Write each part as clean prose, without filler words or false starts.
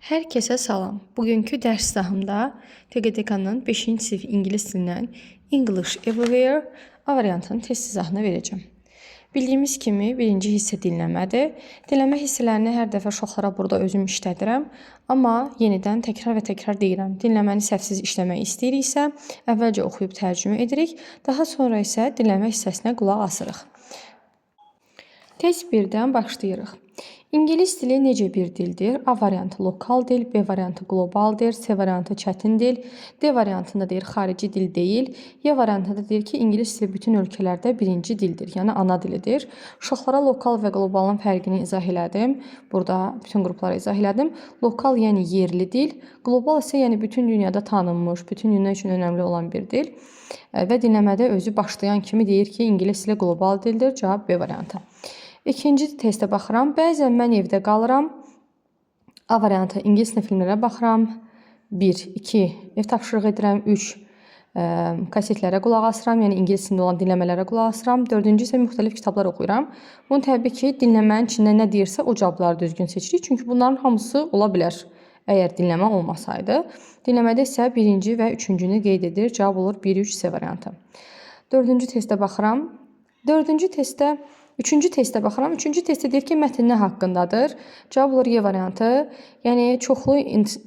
Hər kəsə salam. Bugünkü dərs sahımda TQDK-nın 5-ci sinif ingilis dilindən English Everywhere A variantının test izahını verəcəm. Bildiyimiz kimi birinci hissə dinləmədir. Dinləmə hissələrini hər dəfə uşaqlara burada özüm işlədirəm. Amma yenidən təkrar və təkrar deyirəm. Dinləməni səhvsiz işləmək istəyiriksə, əvvəlcə oxuyub tərcümə edirik. Daha sonra isə dinləmə hissəsinə qulaq asırıq. Test 1-dən başlayırıq. İngilis dili necə bir dildir? A variantı lokal dil, B variantı qlobal dil, C variantı çətin dil, D variantında deyir xarici dil deyil, Y variantında deyir ki, İngilis dili bütün ölkələrdə birinci dildir, yəni ana dilidir. Uşaqlara lokal və qlobalın fərqini izah elədim. Burada bütün qruplara izah elədim. Lokal yəni yerli dil, qlobal isə yəni bütün dünyada tanınmış, bütün dünya üçün önəmli olan bir dil. Və dinləmədə özü başlayan kimi deyir ki, İngilis dili qlobal dildir. Cavab B variantı. İkinci testə baxıram. Bəzən mən evdə qalıram. A variantı ingilis dili filmlərə baxıram. 1, 2, ev tapşırıq edirəm. 3, kasetlərə qulaq asıram. Yəni ingilis dilində olan dinləmələrə qulaq asıram. 4-cü isə müxtəlif kitablar oxuyuram. Bunu təbii ki, dinləmənin içində nə deyirsə o cavabları düzgün seçirik. Çünki bunların hamısı ola bilər. Əgər dinləmə olmasaydı. Dinləmədə isə birinci və üçüncünü qeyd edir. Cavab olur 1, 3, C variantı. Dördüncü testə baxıram. Üçüncü testə baxıram. Üçüncü testdə deyir ki, mətn nə haqqındadır? Cavab olur Y variantı. Yəni, çoxlu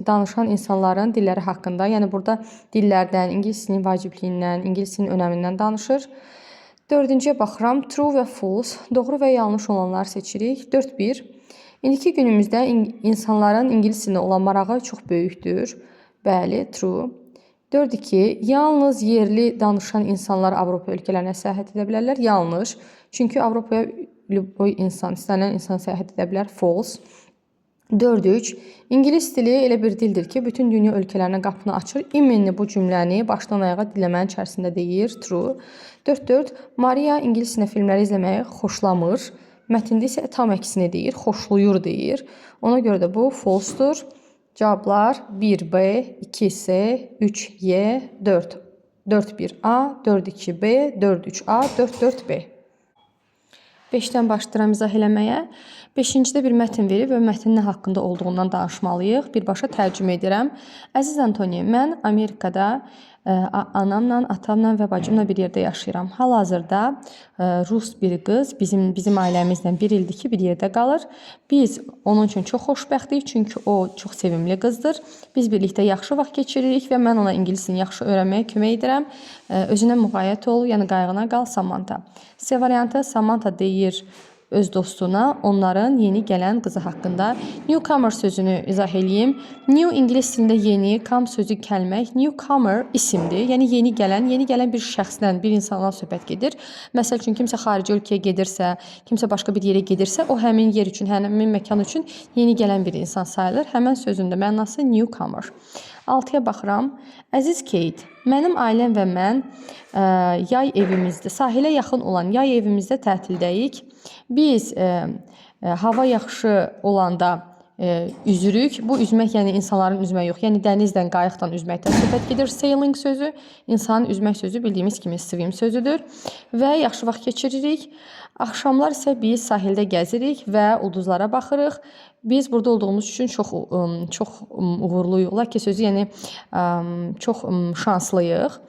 danışan insanların dilləri haqqında. Yəni, burada dillərdən, ingilis dilinin vacibliyindən, ingilis dilinin önəmindən danışır. Dördüncüyə baxıram. True və false. Doğru və yanlış olanları seçirik. 4-1. İndiki günümüzdə insanların ingilis dilinə olan marağı çox böyükdür. Bəli, true. 4-2. Yalnız yerli danışan insanlar Avropa ölkələrinə səyahət edə bilərlər. Yanlış. Çünki Avropaya istənilən insan səyahət edə bilər. False. 4-3. İngilis dili elə bir dildir ki, bütün dünya ölkələrinə qapını açır. İminli bu cümləni başdan ayağa dinləmənin içərisində deyir. True. 4-4. Maria ingilis dilində filmləri izləməyi xoşlamır. Mətndə isə tam əksini deyir. Xoşlayır deyir. Ona görə də bu false-dur. Cavablar 1B, 2C, 3Y, 4. 4-1A, 4-2B, 4-3A, 4-4B. 5-dən başlayıram izah eləməyə. 5-cidə bir mətn verib və mətnin nə haqqında olduğundan danışmalıyıq. Birbaşa tərcümə edirəm. Əziz Antoni, mən Amerikada anamla, atamla və bacımla bir yerdə yaşayıram. Hal-hazırda rus bir qız bizim ailəmizlə bir ildir ki, bir yerdə qalır. Biz onun üçün çox xoşbəxtiyik, çünki o çox sevimli qızdır. Biz birlikdə yaxşı vaxt keçiririk və mən ona ingilis dilini yaxşı öyrənməyə kömək edirəm. Özünə müğayət ol, yəni qayğına qal, Samantha. C variantı, Samantha deyir öz dostuna onların yeni gələn qızı haqqında. Newcomer sözünü izah eləyim. New ingilis dilində yeni, come sözü kəlmək. Newcomer isimdir. Yəni yeni gələn bir şəxsdən, bir insandan söhbət gedir. Məsəl üçün kimsə xarici ölkəyə gedirsə, kimsə başqa bir yerə gedirsə, o həmin yer üçün, həmin məkan üçün yeni gələn bir insan sayılır. Həmin sözün də mənası newcomer. 6-ya baxıram. Əziz Kate, mənim ailəm və mən yay evimizdə, sahilə yaxın olan yay evimizdə tətildəyik. Biz hava yaxşı olanda üzürük. Bu üzmək yəni insanların üzmək yox. Yəni dənizdən, qayıqdan üzməkdən söhbət gedir. Sailing sözü, insanın üzmək sözü bildiyimiz kimi swim sözüdür. Və yaxşı vaxt keçiririk. Axşamlar isə biz sahildə gəzirik və ulduzlara baxırıq. Biz burada olduğumuz üçün çox uğurluyuq. Lucky sözü yəni çox şanslıyıq.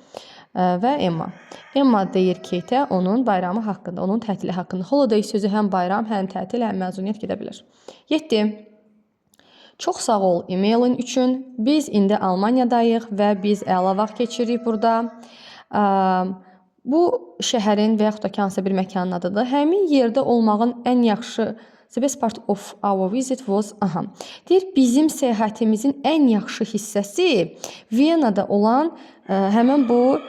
Və Emma. Emma deyir Kate-ə onun bayramı haqqında, onun tətili haqqında. Holiday sözü həm bayram, həm tətil, həm məzuniyyət gedə bilər. 7. Çox sağ ol e-mailin üçün. Biz indi Almaniyadayıq və biz əla vaxt keçiririk burada. Bu şəhərin və yaxud da ki, hansısa bir məkanın adıdır. Həmin yerdə olmağın ən yaxşı the best part of our visit was deyir, bizim səyahətimizin ən yaxşı hissəsi Viyanada olan həmin bu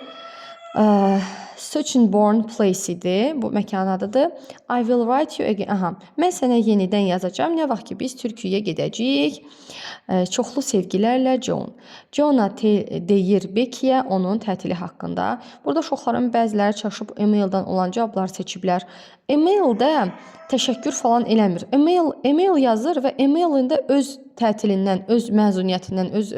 Sachsenborn place idi. Bu məkanın adıdır. I will write you again. Mən sənə yenidən yazacağam. Nə vaxt ki, biz Türkiyəyə gedəcəyik. Çoxlu sevgilərlə John. John deyir Becky'yə onun tətili haqqında. Burada uşaqların bəziləri çalışıb e-maildən olan cavabları seçiblər. E-maildə təşəkkür falan eləmir. E-mail yazır və e-mailində öz tətilindən, öz məzuniyyətindən, öz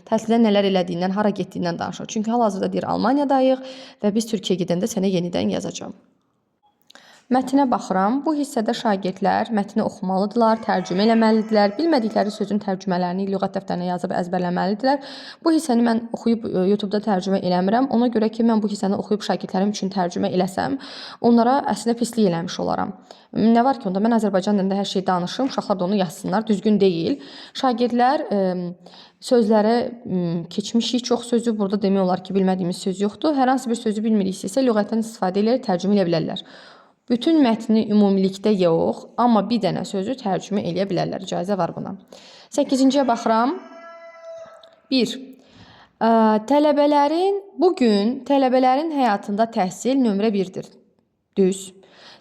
tətildə nələr elədiyindən, hara getdiyindən danışır. Çünki hal-hazırda deyir Almaniyadayıq və biz Türkiyəyə gedəndə sənə yenidən yazacağam. Mətnə baxıram. Bu hissədə şagirdlər mətni oxumalıdırlar, tərcümə eləməlidirlər. Bilmədikləri sözün tərcümələrini lüğət dəftərinə yazıb əzbərləməlidirlər. Bu hissəni mən oxuyub YouTube-da tərcümə eləmirəm. Ona görə ki, mən bu hissəni oxuyub şagirdlərim üçün tərcümə eləsəm, onlara əslində pislik eləmiş olaram. Nə var ki, onda mən Azərbaycan dilində hər şeyi danışım, uşaqlar da onu yazsınlar. Düzgün deyil. Şagirdlər sözlərə keçmişik çox sözü. Burada demək olar ki, bilmədiyimiz söz yoxdur. Hər hansı bir sözü bilmiriksə isə lüğətdən istifadə edərək tərcümə edə bilərlər. Bütün mətni ümumilikdə yox, amma bir dənə sözü tərcümə eləyə bilərlər. İcazə var buna. 8-ciyə baxıram. 1. Bugün tələbələrin həyatında təhsil nömrə 1-dir. Düz.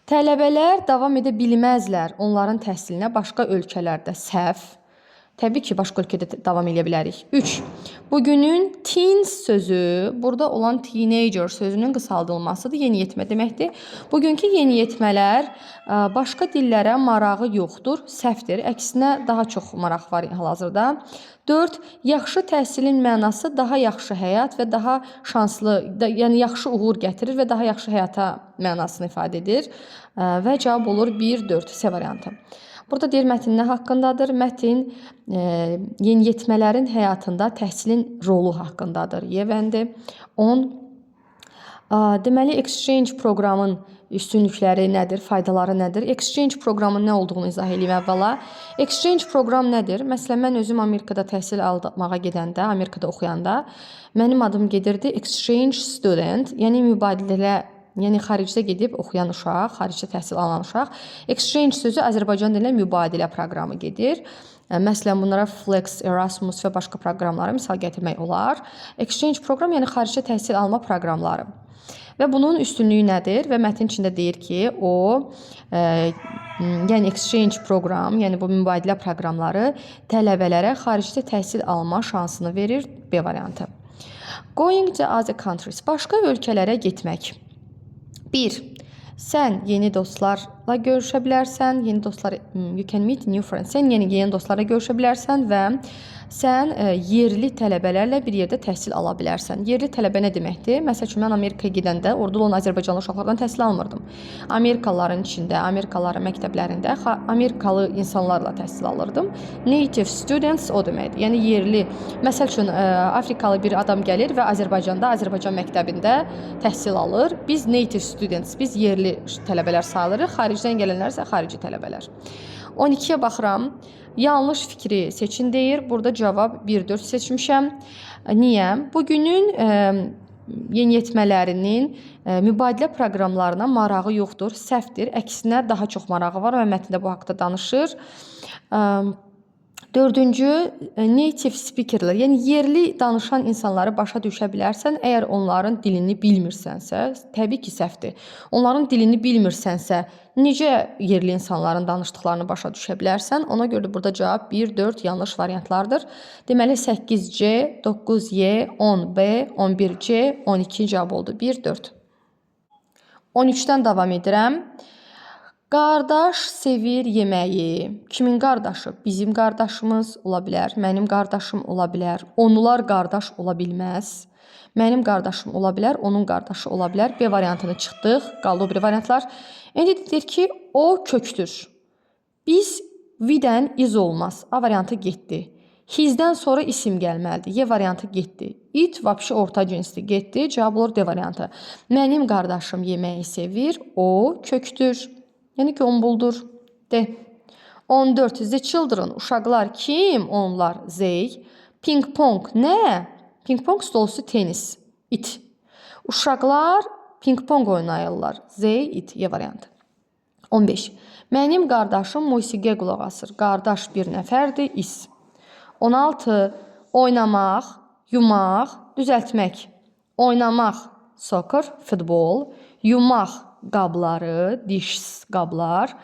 Tələbələr davam edə bilməzlər onların təhsilinə başqa ölkələrdə. Səhv. Təbii ki, başqa ölkədə davam edə bilərik. 3. Bugünün teens sözü, burada olan teenager sözünün qısaldılmasıdır, yeniyetmə deməkdir. Bugünkü yeniyetmələr başqa dillərə marağı yoxdur, səhvdir. Əksinə daha çox maraq var hal-hazırda. 4. Yaxşı təhsilin mənası daha yaxşı həyat və daha şanslı, yəni yaxşı uğur gətirir və daha yaxşı həyata mənasını ifadə edir. Və cavab olur 1, 4, C variantı. Burada deyir mətn nə haqqındadır? Mətn yeniyetmələrin həyatında təhsilin rolu haqqındadır. Yevændi. 10. Deməli, exchange proqramın üstünlükləri nədir, faydaları nədir? Exchange proqramın nə olduğunu izah edeyim əvvəla. Exchange proqram nədir? Məsələn, mən özüm Amerikada təhsil almağa gedəndə, Amerikada oxuyanda mənim adım gedirdi exchange student, yəni mübadilə. Yəni, xaricdə gedib oxuyan uşaq, xaricdə təhsil alan uşaq. Exchange sözü Azərbaycan dilinə mübadilə proqramı gedir. Məsələn, bunlara Flex, Erasmus və başqa proqramları misal gətirmək olar. Exchange proqram, yəni xaricdə təhsil alma proqramları. Və bunun üstünlüyü nədir? Və mətn içində deyir ki, yəni exchange proqram, yəni bu mübadilə proqramları tələbələrə xaricdə təhsil alma şansını verir. B variantı. Going to other countries, başqa ölkələrə getmək. 1. Sən yeni dostlarla görüşə bilərsən, you can meet new friends. Sən yeni dostlarla görüşə bilərsən və sən yerli tələbələrlə bir yerdə təhsil ala bilərsən. Yerli tələbə nə deməkdir? Məsəl üçün, mən Amerikaya gedəndə orada olan Azərbaycanlı uşaqlardan təhsil almırdım. Amerikalıların içində, Amerikalıların məktəblərində Amerikalı insanlarla təhsil alırdım. Native students o deməkdir. Yəni yerli, məsəl üçün, Afrikalı bir adam gəlir və Azərbaycanda, Azərbaycan məktəbində təhsil alır. Biz native students, biz yerli tələbələr sayılırıq. Xaricdən gələnlər isə xarici tələbələr. 12-yə baxıram. Yanlış fikri seçin deyir. Burada cavab 1-4 seçmişəm. Niyə? Bugünün yeniyetmələrinin mübadilə proqramlarına marağı yoxdur, səhvdir. Əksinə daha çox marağı var və mətndə bu haqda danışır. 4-cü, native speakerlər, yəni yerli danışan insanları başa düşə bilərsən, əgər onların dilini bilmirsənsə, təbii ki, səhvdir. Onların dilini bilmirsənsə, necə yerli insanların danışdıqlarını başa düşə bilərsən? Ona görə burada cavab 1, 4 yanlış variantlardır. Deməli, 8C, 9Y, 10B, 11C, 12 cavab oldu. 1, 4. 13-dən davam edirəm. Qardaş sevir yeməyi. Kimin qardaşı? Bizim qardaşımız ola bilər, mənim qardaşım ola bilər. Onlar qardaş ola bilməz. Mənim qardaşım ola bilər, onun qardaşı ola bilər. B variantını çıxdıq, qaldı o bir variantlar. İndi deyir ki, o köktür. Biz V-dən iz olmaz. A variantı getdi. Hizdən sonra isim gəlməlidir. Y variantı getdi. It vəbşi orta cinsdir. Getdi. Cavab olur D variantı. Mənim qardaşım yeməyi sevir. O köktür. Yəni ki, qombuldur. D. 14. The children. Uşaqlar kim? Onlar. They. Ping pong. Nə? Ping pong stolusu tenis. It. Uşaqlar ping pong oynayırlar. They, it. Y variantı. 15. Mənim qardaşım musiqiyə qulaq asır. Qardaş bir nəfərdir. Is. 16. Oynamaq, yumaq, düzəltmək. Oynamaq, soccer, futbol. Yumaq, qabları, diş qablar.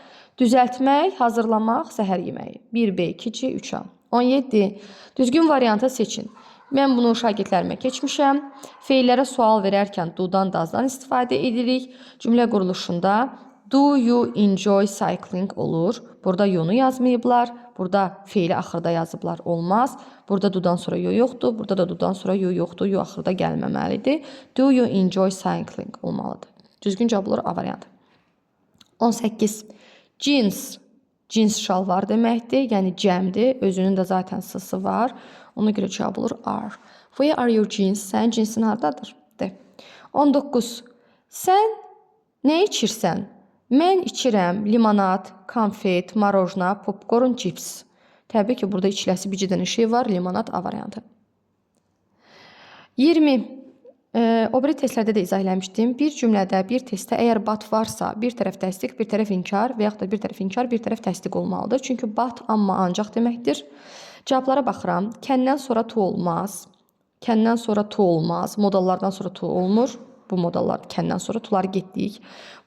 Düzəltmək, hazırlamaq, səhər yeməyi. 1B, 2C, 3A. 17. Düzgün variantı seçin. Mən bunu şagirdlərimə keçmişəm. Feillərə sual verərkən do-dan, does-dan istifadə edirik. Cümlə quruluşunda do you enjoy cycling olur. Burada you-nu yazmayıblar. Burada feili axırda yazıblar. Olmaz. Burada do-dan sonra you yoxdur. Burada da do-dan sonra you yoxdur. You axırda gəlməməlidir. Do you enjoy cycling olmalıdır. Düzgün cavab olur A variantı. 18. Jeans. Jeans şalvar deməkdir, yəni cəmdir. Özünün də zaten s-sı var. Ona görə cavab olur are. Where are your jeans? Sənin cinsin hardadır? De. 19. Sən nə içirsən? Mən içirəm limonad, konfet, marojna, popcorn, cips. Təbii ki, burada içiləsi bir dənə şey var. Limonad A variantı. 20. O biri testlərdə də izah eləmişdim. Bir cümlədə, bir testdə əgər but varsa, bir tərəf təsdiq, bir tərəf inkar və yaxud da bir tərəf inkar, bir tərəf təsdiq olmalıdır. Çünki but amma ancaq deməkdir. Cavablara baxıram. Kəndən sonra to olmaz. Kəndən sonra to olmaz. Modallardan sonra to olmur. Bu modallar kəndən sonra tuları getdik.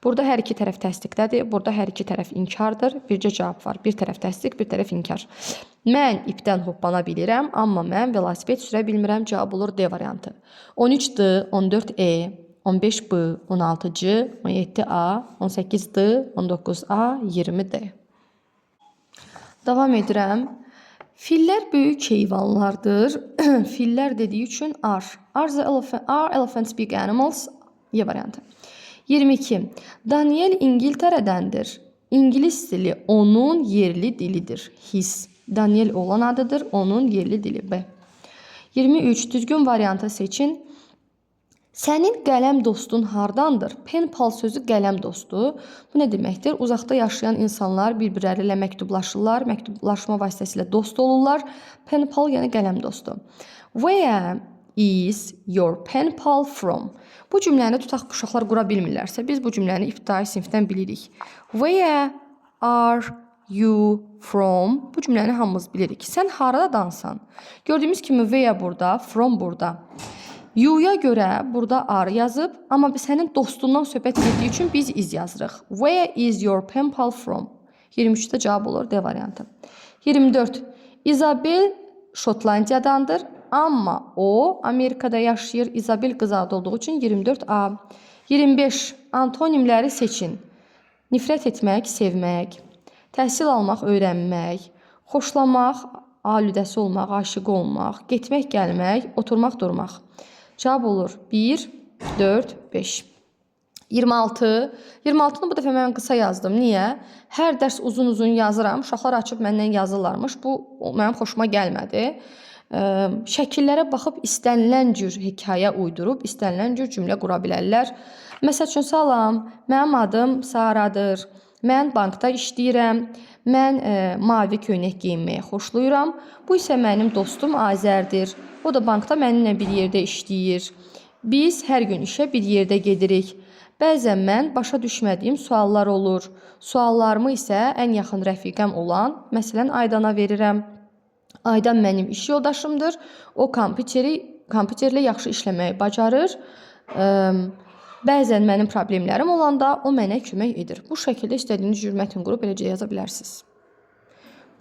Burada hər iki tərəf təsdiqdədir. Burada hər iki tərəf inkardır. Bircə cavab var. Bir tərəf təsdiq, bir tərəf inkar. Mən ipdən hoppana bilirəm, amma mən velosiped sürə bilmirəm. Cavab olur D variantı. 13D, 14E, 15B, 16C, 17A, 18D, 19A, 20D. Davam edirəm. Fillər böyük heyvanlardır. Fillər dediyi üçün are. Are elephants big animals? Y variantı. 22. Daniel İngiltərədəndir. İngilis dili onun yerli dilidir. His. Daniel olan adıdır, onun yerli dili. B. 23. Düzgün variantı seçin. Sənin qələm dostun hardandır? Pen pal sözü qələm dostu. Bu nə deməkdir? Uzaqda yaşayan insanlar bir-birləri ilə məktublaşırlar. Məktublaşma vasitəsilə dost olurlar. Pen pal yəni qələm dostu. Where is your pen pal from? Bu cümləni tutaq ki, uşaqlar qura bilmirlərsə, biz bu cümləni ibtidai sinifdən bilirik. Where are you from? Bu cümləni hamımız bilirik. Sən haradadansan? Gördüyümüz kimi where burada, from burada. You'ya görə burada are yazıb, amma sənin dostundan söhbət etdiyi üçün biz is yazırıq. Where is your pen pal from? 23-də cavab olur D variantı. 24. Isabel Şotlandiyadandır, amma o Amerikada yaşayır. Isabel qız adı olduğu üçün 24A. 25. Antonimləri seçin. Nifrət etmək, sevmək. Təhsil almaq, öyrənmək. Xoşlamaq, alüdəsi olmaq, aşiqi olmaq. Getmək, gəlmək, oturmaq, durmaq. Cavab olur 1, 4, 5. 26. 26-nı bu dəfə mən qısa yazdım. Niyə? Hər dərs uzun-uzun yazıram. Uşaqlar açıb məndən yazırlarmış. Bu mənim xoşuma gəlmədi. Şəkillərə baxıb istənilən cür hekayə uydurub, istənilən cür cümlə qura bilərlər. Məsəl üçün, salam, mənim adım Saradır. Mən bankda işləyirəm. Mən mavi köynək geyinməyə xoşlayıram. Bu isə mənim dostum Azərdir. O da bankda mənimlə bir yerdə işləyir. Biz hər gün işə bir yerdə gedirik. Bəzən mən başa düşmədiyim suallar olur. Suallarımı isə ən yaxın rəfiqəm olan, məsələn, Aydana verirəm. Aydan mənim iş yoldaşımdır. O kompüterlə yaxşı işləməyi bacarır. Bəzən mənim problemlərim olanda o mənə kömək edir. Bu şəkildə istədiyiniz cür mətn qurub eləcə yaza bilərsiniz.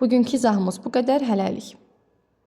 Bugünkü izahımız bu qədər. Hələlik.